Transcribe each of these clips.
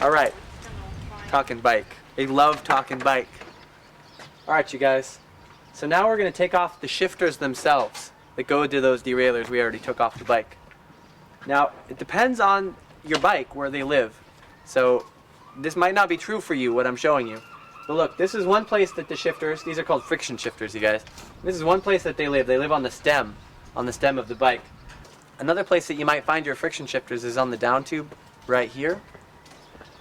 Alright, talking bike. They love talking bike. Alright, you guys. So now we're going to take off the shifters themselves that go to those derailleurs we already took off the bike. Now, it depends on your bike where they live. So this might not be true for you, what I'm showing you. But look, this is one place that the shifters, these are called friction shifters, you guys. This is one place that they live. They live on the stem of the bike. Another place that you might find your friction shifters is on the down tube right here.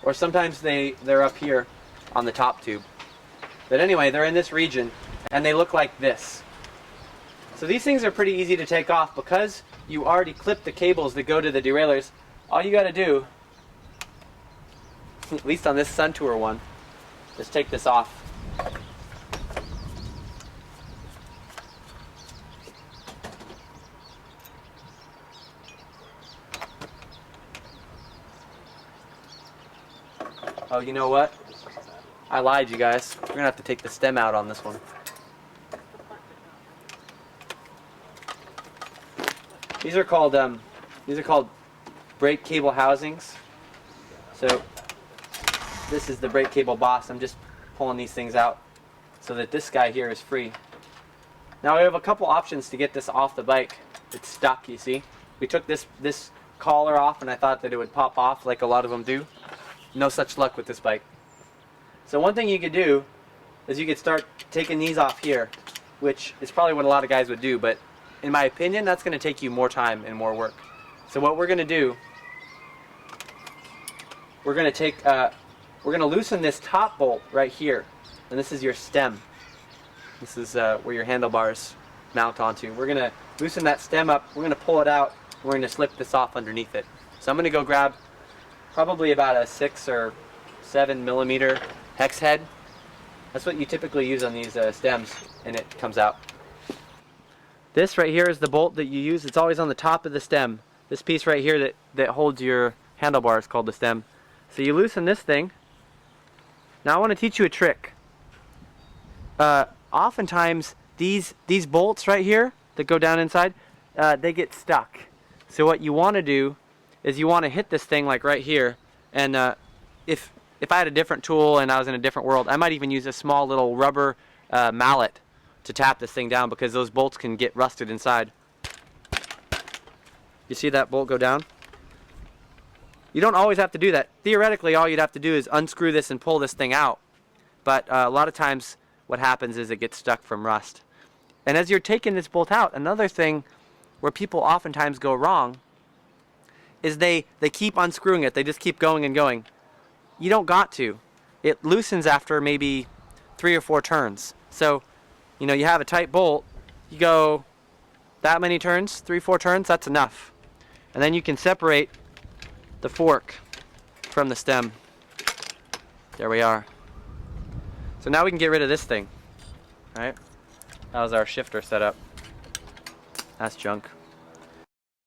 Or sometimes they're up here on the top tube. But anyway, they're in this region and they look like this. So these things are pretty easy to take off because you already clipped the cables that go to the derailleurs. All you gotta do, at least on this Suntour one, is take this off. Oh, you know what? I lied, you guys. We're gonna have to take the stem out on this one. These are called brake cable housings. So this is the brake cable boss. I'm just pulling these things out so that this guy here is free. Now we have a couple options to get this off the bike. It's stuck, you see. We took this collar off and I thought that it would pop off like a lot of them do. No such luck with this bike. So one thing you could do is you could start taking these off here, which is probably what a lot of guys would do, but in my opinion, that's going to take you more time and more work. So what we're going to do, we're going to loosen this top bolt right here, and this is your stem. This is where your handlebars mount onto. We're going to loosen that stem up, we're going to pull it out, and we're going to slip this off underneath it. So I'm going to go grab probably about a 6 or 7 millimeter hex head. That's what you typically use on these stems, and it comes out. This right here is the bolt that you use. It's always on the top of the stem. This piece right here that holds your handlebar is called the stem. So you loosen this thing. Now I want to teach you a trick. Oftentimes these bolts right here that go down inside, they get stuck. So what you want to do is you want to hit this thing like right here, and if I had a different tool and I was in a different world, I might even use a small little rubber mallet to tap this thing down because those bolts can get rusted inside. You see that bolt go down? You don't always have to do that. Theoretically, all you'd have to do is unscrew this and pull this thing out. But a lot of times what happens is it gets stuck from rust. And as you're taking this bolt out, another thing where people oftentimes go wrong is they keep unscrewing it. They just keep going and going. You don't got to. It loosens after maybe 3 or 4 turns. So, you know, you have a tight bolt, you go that many turns, 3, 4 turns, that's enough. And then you can separate the fork from the stem. There we are. So now we can get rid of this thing. All right? That was our shifter setup. That's junk.